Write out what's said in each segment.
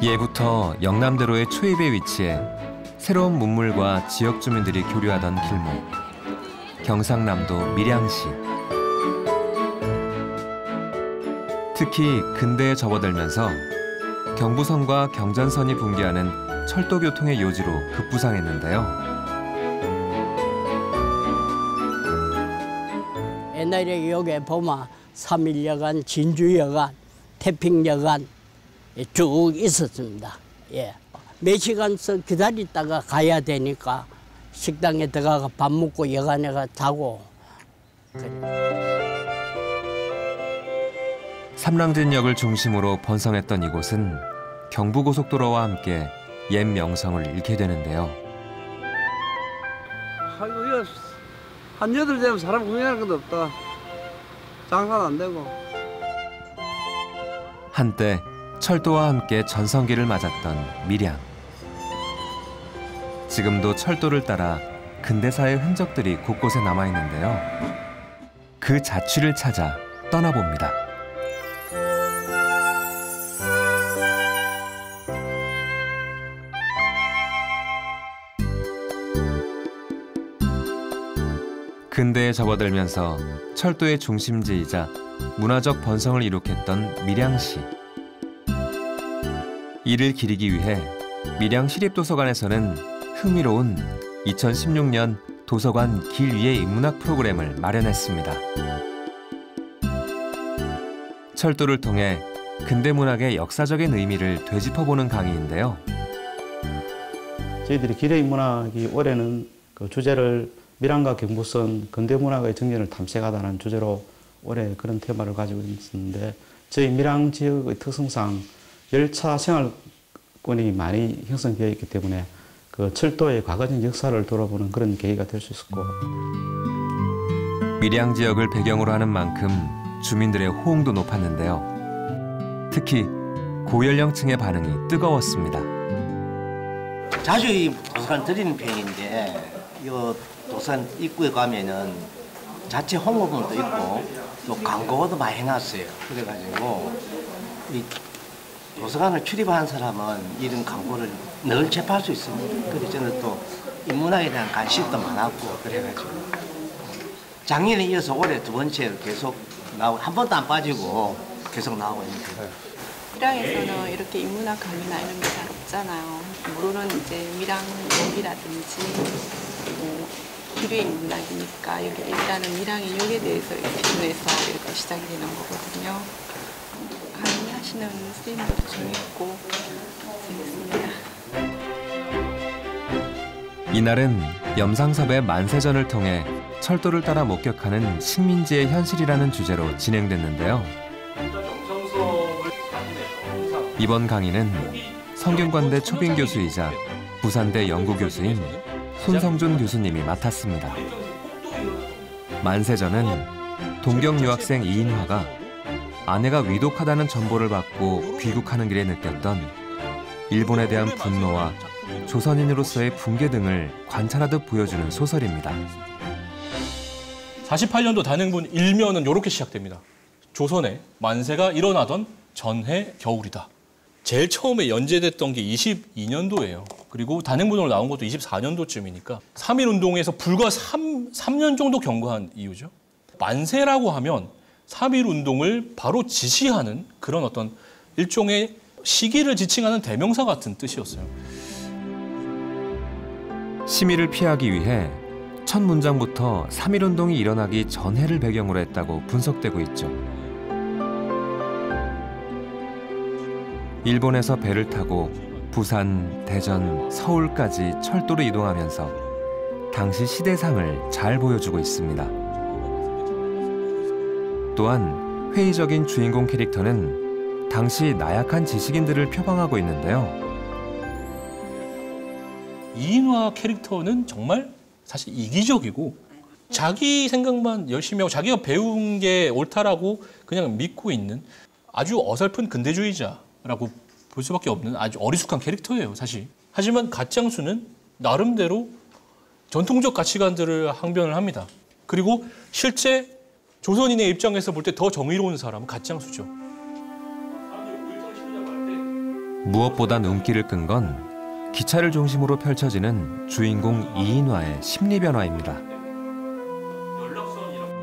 예부터 영남대로의 초입에 위치해 새로운 문물과 지역 주민들이 교류하던 길목. 경상남도 밀양시. 특히 근대에 접어들면서 경부선과 경전선이 붕괴하는 철도 교통의 요지로 급부상했는데요. 옛날에 여기 보면 삼일여간, 진주여간, 태평여간 쭉 있었습니다. 예. 몇 시간씩 기다리다가 가야 되니까 식당에 들어가서 밥 먹고 여간에 가 자고. 삼랑진역을 중심으로 번성했던 이곳은 경부고속도로와 함께 옛 명성을 잃게 되는데요. 아이고, 한 8시 되면 사람 구경하는 것도 없다. 장사도 안 되고. 한때 철도와 함께 전성기를 맞았던 밀양. 지금도 철도를 따라 근대사의 흔적들이 곳곳에 남아있는데요. 그 자취를 찾아 떠나봅니다. 근대에 접어들면서 철도의 중심지이자 문화적 번성을 이룩했던 밀양시. 이를 기리기 위해 밀양시립도서관에서는 흥미로운 2016년 도서관 길 위의 인문학 프로그램을 마련했습니다. 철도를 통해 근대 문학의 역사적인 의미를 되짚어보는 강의인데요. 저희들이 길의 인문학이 올해는 그 주제를 밀양과 경부선 근대문학의 정연을 탐색하다는 주제로 올해 그런 테마를 가지고 있었는데, 저희 밀양 지역의 특성상 열차 생활권이 많이 형성되어 있기 때문에 그 철도의 과거적 역사를 돌아보는 그런 계기가 될 수 있었고, 밀양 지역을 배경으로 하는 만큼 주민들의 호응도 높았는데요. 특히 고연령층의 반응이 뜨거웠습니다. 자주 이 도서관 들리는 편인데 이 도서관 입구에 가면은 자체 홍보물도 있고 또 광고도 많이 해놨어요. 그래가지고 이 도서관을 출입하는 사람은 이런 광고를 늘 접할 수 있습니다. 그래서 저는 또 인문학에 대한 관심도 많았고 그래가지고 작년에 이어서 올해 2번째로 계속 나오고 한 번도 안 빠지고 계속 나오고 있습니다. 밀양에서는 이렇게 인문학 강의나 이런 게 잘 없잖아요. 물론 이제 밀양역이라든지 뭐 기류의 인문학이니까 여기 일단은 밀양의 역에 대해서 기준해서 이렇게 시작이 되는 거거든요. 강의하시는 선생님들도 재밌고 재밌습니다. 이날은 염상섭의 만세전을 통해 철도를 따라 목격하는 식민지의 현실이라는 주제로 진행됐는데요. 이번 강의는 성균관대 초빙 교수이자 부산대 연구교수인 손성준 교수님이 맡았습니다. 만세전은 동경 유학생 이인화가 아내가 위독하다는 전보를 받고 귀국하는 길에 느꼈던 일본에 대한 분노와 조선인으로서의 붕괴 등을 관찰하듯 보여주는 소설입니다. 48년도 단행본 1면은 이렇게 시작됩니다. 조선에 만세가 일어나던 전해 겨울이다. 제일 처음에 연재됐던 게 22년도예요. 그리고 단행본으로 나온 것도 24년도쯤이니까 3.1운동에서 불과 3년 정도 경과한 이유죠. 만세라고 하면 3.1운동을 바로 지시하는 그런 어떤 일종의 시기를 지칭하는 대명사 같은 뜻이었어요. 심의를 피하기 위해 첫 문장부터 3.1운동이 일어나기 전해를 배경으로 했다고 분석되고 있죠. 일본에서 배를 타고 부산, 대전, 서울까지 철도로 이동하면서 당시 시대상을 잘 보여주고 있습니다. 또한 회의적인 주인공 캐릭터는 당시 나약한 지식인들을 표방하고 있는데요. 이인화 캐릭터는 정말 사실 이기적이고 자기 생각만 열심히 하고 자기가 배운 게 옳다라고 그냥 믿고 있는 아주 어설픈 근대주의자라고 볼 수밖에 없는 아주 어리숙한 캐릭터예요, 사실. 하지만 가짱수는 나름대로 전통적 가치관들을 항변을 합니다. 그리고 실제 조선인의 입장에서 볼 때 더 정의로운 사람은 가짱수죠. 무엇보다 눈길을 끈 건 기차를 중심으로 펼쳐지는 주인공 이인화의 심리 변화입니다.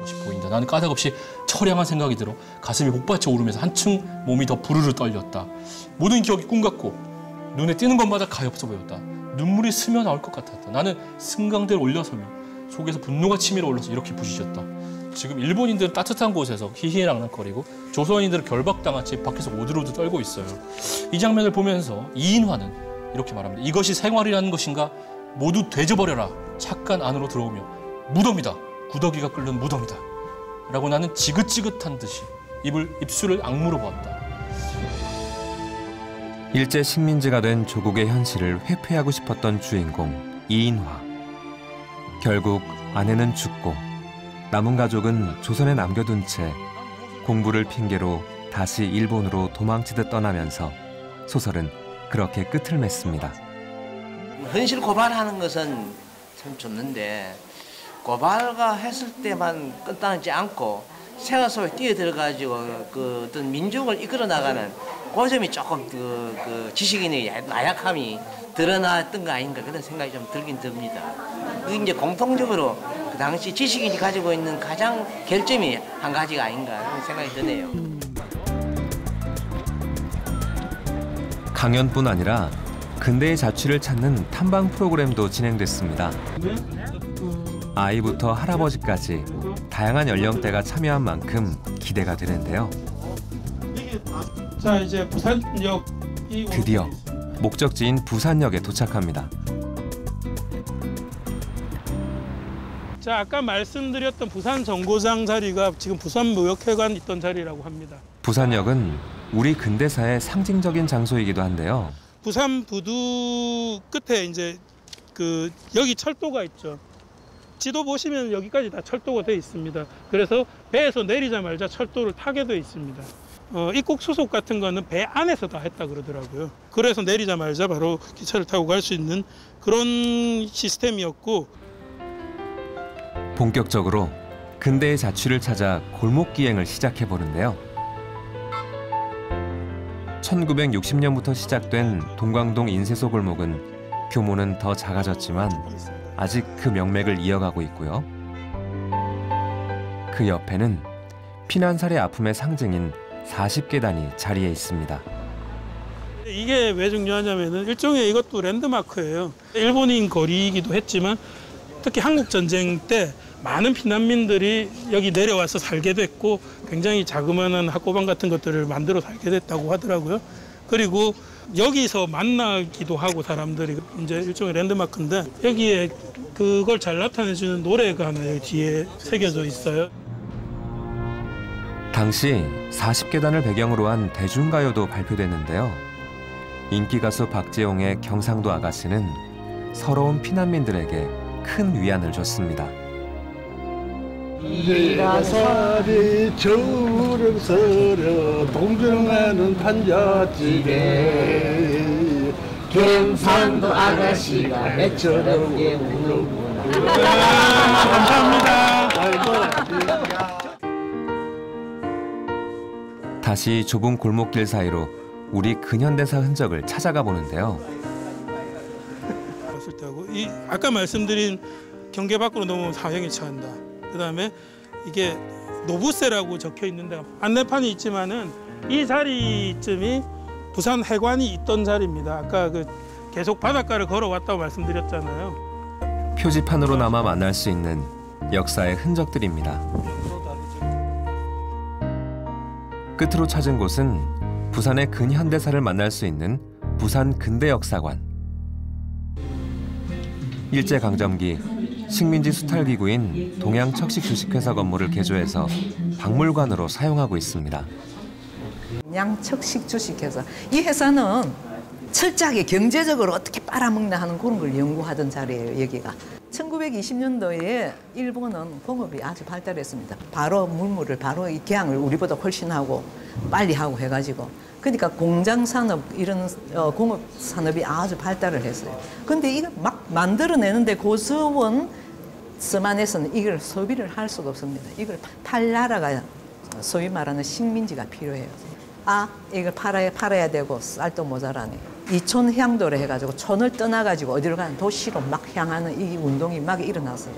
것이 보인다. 나는 까닭없이 처량한 생각이 들어 가슴이 복받쳐 오르면서 한층 몸이 더 부르르 떨렸다. 모든 기억이 꿈 같고 눈에 띄는 것마다 가엾어 보였다. 눈물이 스며 나올 것 같았다. 나는 승강대를 올려서며 속에서 분노가 치밀어 올라서 이렇게 부짖었다. 지금 일본인들은 따뜻한 곳에서 희희랑랑거리고 조선인들은 결박당한 채 밖에서 오들오들 떨고 있어요. 이 장면을 보면서 이인화는 이렇게 말합니다. 이것이 생활이라는 것인가? 모두 되져버려라. 착간 안으로 들어오며 무덤이다. 구더기가 끓는 무덤이다. 라고 나는 지긋지긋한 듯이 입술을 악물어 보았다. 일제 식민지가 된 조국의 현실을 회피하고 싶었던 주인공 이인화. 결국 아내는 죽고 남은 가족은 조선에 남겨둔 채 공부를 핑계로 다시 일본으로 도망치듯 떠나면서 소설은 그렇게 끝을 맺습니다. 현실 고발하는 것은 참 좋는데 고발가 했을 때만 끝나지 않고 생활 속에 뛰어들어가지고 그 어떤 민족을 이끌어 나가는 그 점이 조금 그 지식인의 나약함이 드러났던 거 아닌가 그런 생각이 좀 들긴 듭니다. 그 이제 공통적으로 그 당시 지식인이 가지고 있는 가장 결점이 한 가지가 아닌가 그런 생각이 드네요. 강연뿐 아니라 근대의 자취를 찾는 탐방 프로그램도 진행됐습니다. 아이부터 할아버지까지 다양한 연령대가 참여한 만큼 기대가 되는데요. 자, 이제 부산역 드디어 목적지인 부산역에 도착합니다. 자, 아까 말씀드렸던 부산 정거장 자리가 지금 부산무역회관 있던 자리라고 합니다. 부산역은 우리 근대사의 상징적인 장소이기도 한데요. 부산 부두 끝에 이제 여기 철도가 있죠. 지도 보시면 여기까지 다 철도가 돼 있습니다. 그래서 배에서 내리자마자 철도를 타게 돼 있습니다. 입국 수속 같은 거는 배 안에서 다 했다 그러더라고요. 그래서 내리자마자 바로 기차를 타고 갈 수 있는 그런 시스템이었고 본격적으로 근대의 자취를 찾아 골목기행을 시작해 보는데요. 1960년부터 시작된 동광동 인쇄소 골목은 규모는 더 작아졌지만 아직 그 명맥을 이어가고 있고요. 그 옆에는 피난살의 아픔의 상징인 40계단이 자리해 있습니다. 이게 왜 중요하냐면은 일종의 이것도 랜드마크예요. 일본인 거리이기도 했지만 특히 한국전쟁 때 많은 피난민들이 여기 내려와서 살게 됐고 굉장히 자그마한 학고방 같은 것들을 만들어 살게 됐다고 하더라고요. 그리고 여기서 만나기도 하고 사람들이 이제 일종의 랜드마크인데 여기에 그걸 잘 나타내주는 노래가 하나 여기 뒤에 새겨져 있어요. 당시 40계단을 배경으로 한 대중가요도 발표됐는데요. 인기 가수 박재홍의 경상도 아가씨는 서러운 피난민들에게 큰 위안을 줬습니다. 이가살이 저렁서려 동정하는 판자집에 경상도 아가씨가 애처롭게 우는구나. 감사합니다. 다시 좁은 골목길 사이로 우리 근현대사 흔적을 찾아가 보는데요. 봤을 때하고 아까 말씀드린 경계 밖으로 넘어오면 사형에 처한다. 그다음에 이게 노부세라고 적혀 있는데 안내판이 있지만은 이 자리쯤이 부산 해관이 있던 자리입니다. 아까 계속 바닷가를 걸어왔다고 말씀드렸잖아요. 표지판으로나마 만날 수 있는 역사의 흔적들입니다. 끝으로 찾은 곳은 부산의 근현대사를 만날 수 있는 부산 근대역사관. 일제강점기 식민지 수탈기구인 동양척식주식회사 건물을 개조해서 박물관으로 사용하고 있습니다. 양척식주식회사. 이 회사는 철저하게 경제적으로 어떻게 빨아먹나 하는 그런 걸 연구하던 자리예요, 여기가. 1920년도에 일본은 공업이 아주 발달했습니다. 바로 물물을 바로 이 개항을 우리보다 훨씬 하고 빨리 하고 해가지고 그러니까 공장 산업 이런 공업 산업이 아주 발달을 했어요. 근데 이걸 막 만들어내는데 고서원 서만에서는 이걸 소비를 할 수가 없습니다. 이걸 팔 나라가 소위 말하는 식민지가 필요해요. 아, 이걸 팔아야 되고 쌀도 모자라네. 이촌 향도를 해가지고 촌을 떠나가지고 어디로 가는 도시로 막 향하는 이 운동이 막 일어났어요.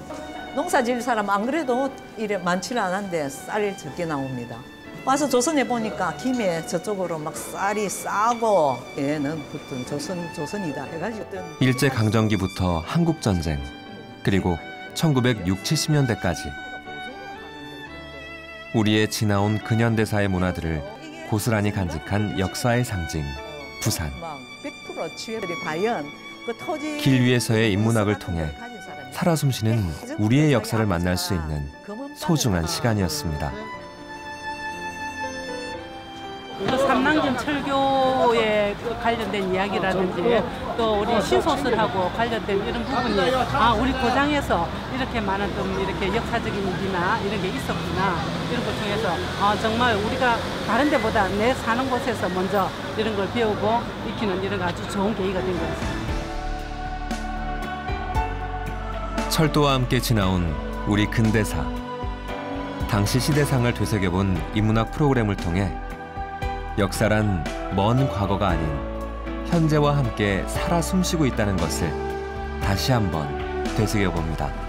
농사 지을 사람 안 그래도 이래 많지는 않은데 쌀이 적게 나옵니다. 와서 조선에 보니까 김해 저쪽으로 막 쌀이 싸고 얘는 붙은 조선이다 해가지고 일제 강점기부터 한국 전쟁 그리고 1960, 70년대까지 우리의 지나온 근현대사의 문화들을 고스란히 간직한 역사의 상징 부산. 길 위에서의 인문학을 통해 살아 숨쉬는 우리의 역사를 만날 수 있는 소중한 시간이었습니다. 삼랑전 철교에 관련된 이야기라든지 또 우리 신소설하고 관련된 이런 부분이 우리 고장에서 이렇게 많은 좀 이렇게 역사적인 일이나 이런 게 있었구나 이런 걸 통해서 정말 우리가 다른 데보다 내 사는 곳에서 먼저 이런 걸 배우고 익히는 이런 아주 좋은 계기가 된 것 같습니다. 철도와 함께 지나온 우리 근대사. 당시 시대상을 되새겨본 인문학 프로그램을 통해 역사란 먼 과거가 아닌 현재와 함께 살아 숨쉬고 있다는 것을 다시 한번 되새겨봅니다.